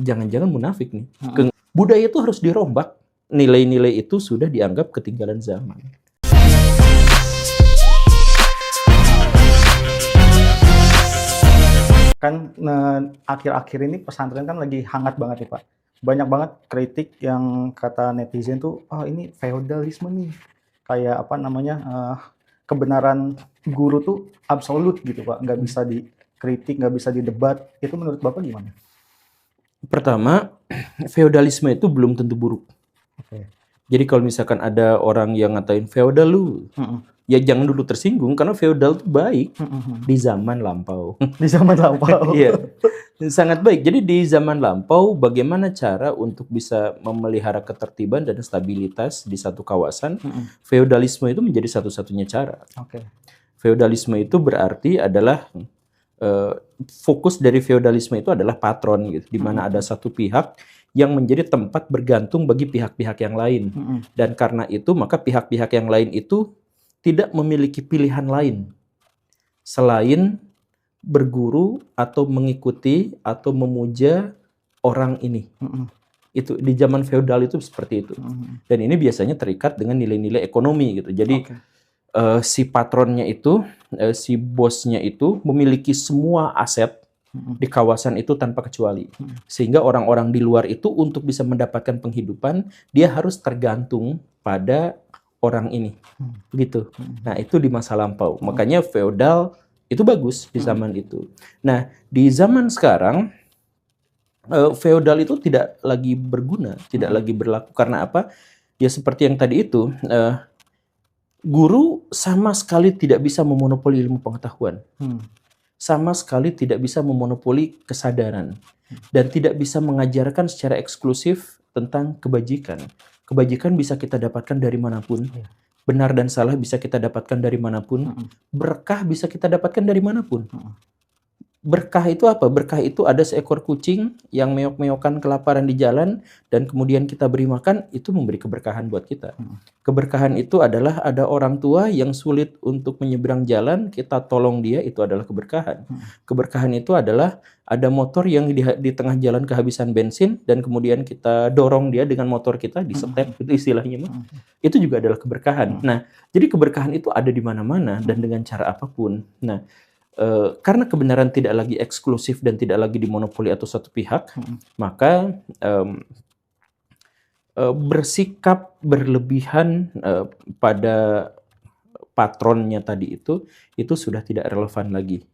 jangan-jangan munafik nih. Budaya itu harus dirombak. Nilai-nilai itu sudah dianggap ketinggalan zaman. Kan akhir-akhir ini pesantren kan lagi hangat banget nih Pak. Banyak banget kritik yang kata netizen tuh, oh ini feodalisme nih. Kayak apa namanya, kebenaran guru tuh absolut gitu Pak. Nggak bisa dikritik, nggak bisa didebat. Itu menurut Bapak gimana? Pertama, feodalisme itu belum tentu buruk. Oke. Jadi kalau misalkan ada orang yang ngatain feodal lu, ya jangan dulu tersinggung karena feodal itu baik di zaman lampau. Di zaman lampau. Iya, sangat baik. Jadi di zaman lampau, bagaimana cara untuk bisa memelihara ketertiban dan stabilitas di satu kawasan? Feodalisme itu menjadi satu-satunya cara. Oke. Feodalisme itu berarti adalah fokus dari feodalisme itu adalah patron, gitu, di mana ada satu pihak yang menjadi tempat bergantung bagi pihak-pihak yang lain. Dan karena itu maka pihak-pihak yang lain itu tidak memiliki pilihan lain selain berguru atau mengikuti atau memuja orang ini. Itu di zaman feodal itu seperti itu. Dan ini biasanya terikat dengan nilai-nilai ekonomi gitu. Jadi si patronnya itu, si bosnya itu memiliki semua aset di kawasan itu tanpa kecuali. Sehingga orang-orang di luar itu untuk bisa mendapatkan penghidupan, dia harus tergantung pada orang ini. Begitu. Nah, itu di masa lampau. Makanya feodal itu bagus di zaman itu. Nah, di zaman sekarang feodal itu tidak lagi berguna, tidak lagi berlaku. Karena apa? Ya seperti yang tadi itu, guru sama sekali tidak bisa memonopoli ilmu pengetahuan. Sama sekali tidak bisa memonopoli kesadaran. Dan tidak bisa mengajarkan secara eksklusif tentang kebajikan. Kebajikan bisa kita dapatkan dari manapun. Benar dan salah bisa kita dapatkan dari manapun. Berkah bisa kita dapatkan dari manapun. Berkah itu apa? Berkah itu ada seekor kucing yang meok-meokan kelaparan di jalan dan kemudian kita beri makan, itu memberi keberkahan buat kita. Keberkahan itu adalah ada orang tua yang sulit untuk menyeberang jalan, kita tolong dia, itu adalah keberkahan. Keberkahan itu adalah ada motor yang di tengah jalan kehabisan bensin dan kemudian kita dorong dia dengan motor kita, disetep itu istilahnya. Itu juga adalah keberkahan. Nah, jadi keberkahan itu ada di mana-mana dan dengan cara apapun. Nah, karena kebenaran tidak lagi eksklusif dan tidak lagi dimonopoli atau satu pihak, maka bersikap berlebihan pada patronnya tadi itu sudah tidak relevan lagi.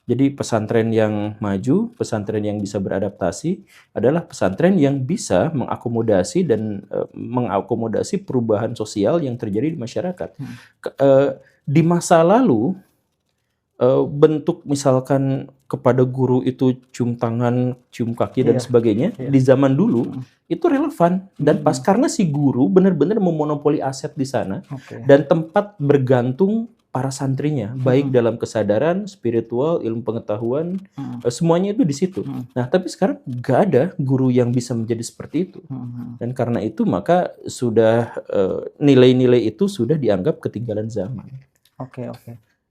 Jadi pesantren yang maju, pesantren yang bisa beradaptasi adalah pesantren yang bisa mengakomodasi dan mengakomodasi perubahan sosial yang terjadi di masyarakat. Di masa lalu, bentuk misalkan kepada guru itu cium tangan, cium kaki dan sebagainya, di zaman dulu itu relevan dan pas karena si guru benar-benar memonopoli aset di sana dan tempat bergantung para santrinya, baik dalam kesadaran, spiritual, ilmu pengetahuan, semuanya itu di situ. Nah, tapi sekarang nggak ada guru yang bisa menjadi seperti itu. Dan karena itu maka sudah nilai-nilai itu sudah dianggap ketinggalan zaman. Oke.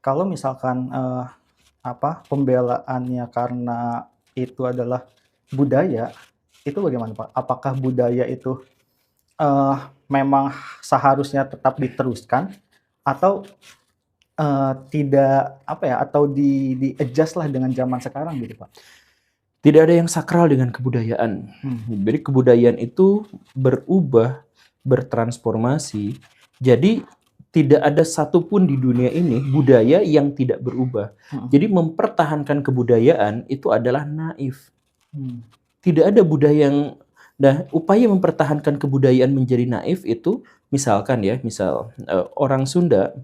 Kalau misalkan pembelaannya karena itu adalah budaya, itu bagaimana Pak? Apakah budaya itu memang seharusnya tetap diteruskan atau tidak atau di adjust lah dengan zaman sekarang gitu Pak? Tidak ada yang sakral dengan kebudayaan. Jadi kebudayaan itu berubah, bertransformasi. Jadi tidak ada satupun di dunia ini budaya yang tidak berubah. Jadi mempertahankan kebudayaan itu adalah naif. Tidak ada budaya yang... Nah, upaya mempertahankan kebudayaan menjadi naif itu, misalkan misal orang Sunda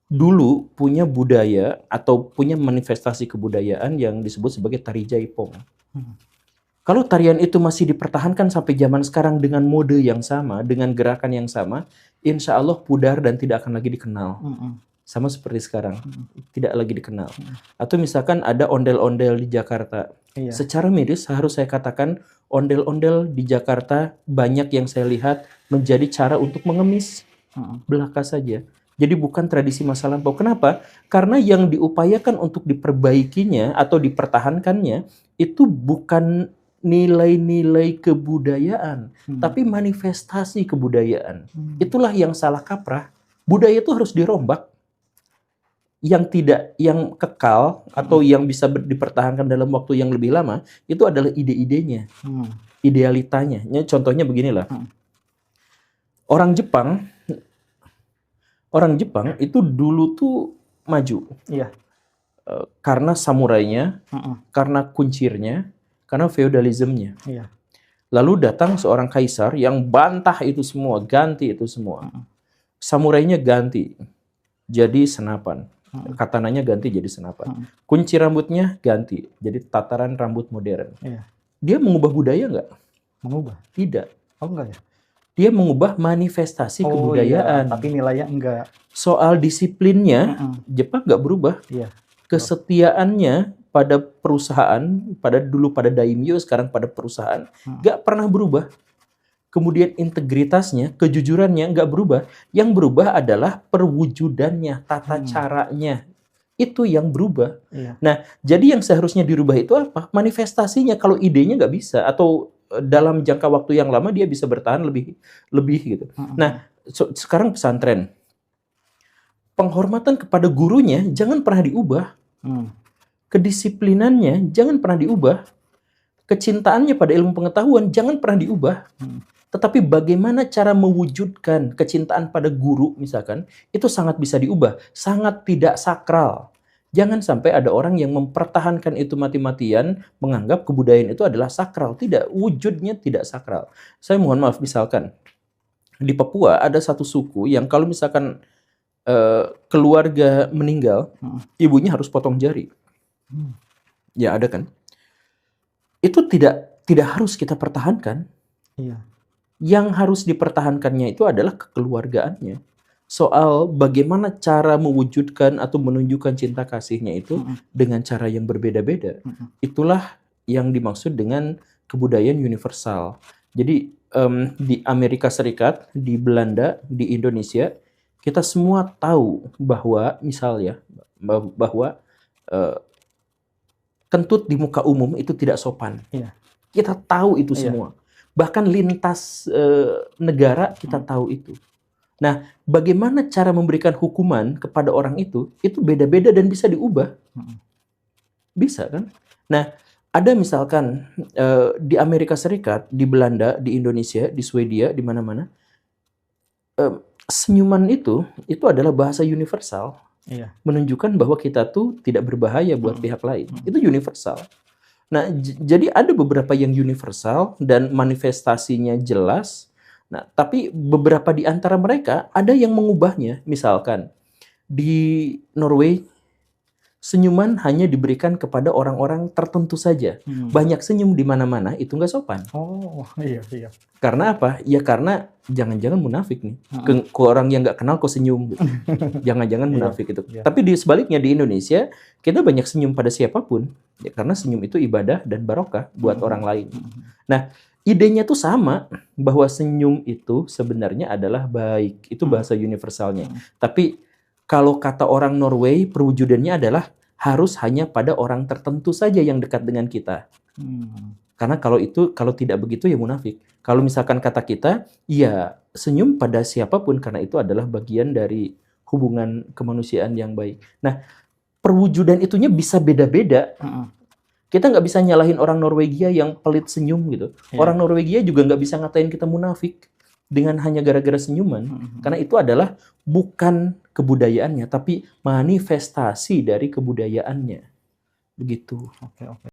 dulu punya budaya atau punya manifestasi kebudayaan yang disebut sebagai tari jaipong. Kalau tarian itu masih dipertahankan sampai zaman sekarang dengan mode yang sama, dengan gerakan yang sama, insya Allah pudar dan tidak akan lagi dikenal. Sama seperti sekarang, tidak lagi dikenal. Atau misalkan ada ondel-ondel di Jakarta. Secara miris harus saya katakan, ondel-ondel di Jakarta banyak yang saya lihat menjadi cara untuk mengemis belaka saja. Jadi bukan tradisi masa lampau. Kenapa? Karena yang diupayakan untuk diperbaikinya atau dipertahankannya itu bukan nilai-nilai kebudayaan, Hmm. tapi manifestasi kebudayaan. Itulah yang salah kaprah. Budaya itu harus dirombak. Yang kekal atau yang bisa dipertahankan dalam waktu yang lebih lama itu adalah ide-idenya, idealitanya. Contohnya beginilah. Orang Jepang itu dulu tuh maju. Iya. Karena samurainya, karena kuncirnya, karena feodalismenya. Iya. Lalu datang seorang kaisar yang bantah itu semua, ganti itu semua. Samurainya ganti jadi senapan. Katananya ganti jadi senapan. Kunci rambutnya ganti jadi tataran rambut modern. Iya. Dia mengubah budaya nggak? Mengubah? Tidak. Oh, enggak ya? Dia mengubah manifestasi kebudayaan. Iya, tapi nilainya enggak. Soal disiplinnya, Jepang nggak berubah. Iya. Kesetiaannya pada perusahaan, pada daimyo, sekarang pada perusahaan, nggak pernah berubah. Kemudian integritasnya, kejujurannya nggak berubah. Yang berubah adalah perwujudannya, tata caranya. Itu yang berubah. Iya. Nah, jadi yang seharusnya dirubah itu apa? Manifestasinya. Kalau idenya nggak bisa, atau dalam jangka waktu yang lama dia bisa bertahan lebih gitu. Nah, sekarang pesantren. Penghormatan kepada gurunya jangan pernah diubah. Kedisiplinannya jangan pernah diubah. Kecintaannya pada ilmu pengetahuan jangan pernah diubah. Tetapi bagaimana cara mewujudkan kecintaan pada guru misalkan, itu sangat bisa diubah, sangat tidak sakral. Jangan sampai ada orang yang mempertahankan itu mati-matian, menganggap kebudayaan itu adalah sakral. Tidak, wujudnya tidak sakral. Saya mohon maaf, misalkan di Papua ada satu suku yang kalau misalkan keluarga meninggal, ibunya harus potong jari. Ya ada kan? Itu tidak harus kita pertahankan. Iya. Yang harus dipertahankannya itu adalah kekeluargaannya. Soal bagaimana cara mewujudkan atau menunjukkan cinta kasihnya itu dengan cara yang berbeda-beda. Itulah yang dimaksud dengan kebudayaan universal. Jadi di Amerika Serikat, di Belanda, di Indonesia, kita semua tahu bahwa misalnya bahwa kentut di muka umum itu tidak sopan. Iya. Kita tahu itu semua. Bahkan lintas negara kita tahu itu. Nah, bagaimana cara memberikan hukuman kepada orang itu beda-beda dan bisa diubah. Bisa kan? Nah, ada misalkan di Amerika Serikat, di Belanda, di Indonesia, di Swedia, di mana-mana, senyuman itu adalah bahasa universal. Iya. Menunjukkan bahwa kita tuh tidak berbahaya buat pihak lain. Itu universal. Nah, jadi ada beberapa yang universal dan manifestasinya jelas. Nah, tapi beberapa di antara mereka ada yang mengubahnya. Misalkan di Norway, senyuman hanya diberikan kepada orang-orang tertentu saja. Banyak senyum di mana-mana itu nggak sopan. Oh, iya. Karena apa? Ya karena jangan-jangan munafik nih. Ke orang yang nggak kenal kok senyum. Gitu. Jangan-jangan munafik itu. Tapi di sebaliknya di Indonesia, kita banyak senyum pada siapapun. Ya, karena senyum itu ibadah dan barokah buat orang lain. Nah, idenya tuh sama. Bahwa senyum itu sebenarnya adalah baik. Itu bahasa universalnya. Tapi kalau kata orang Norway, perwujudannya adalah harus hanya pada orang tertentu saja yang dekat dengan kita. Karena kalau tidak begitu ya munafik. Kalau misalkan kata kita, ya senyum pada siapapun karena itu adalah bagian dari hubungan kemanusiaan yang baik. Nah, perwujudan itunya bisa beda-beda. Kita nggak bisa nyalahin orang Norwegia yang pelit senyum gitu. Orang Norwegia juga nggak bisa ngatain kita munafik dengan hanya gara-gara senyuman. Karena itu adalah bukan kebudayaannya, tapi manifestasi dari kebudayaannya. Begitu. Oke.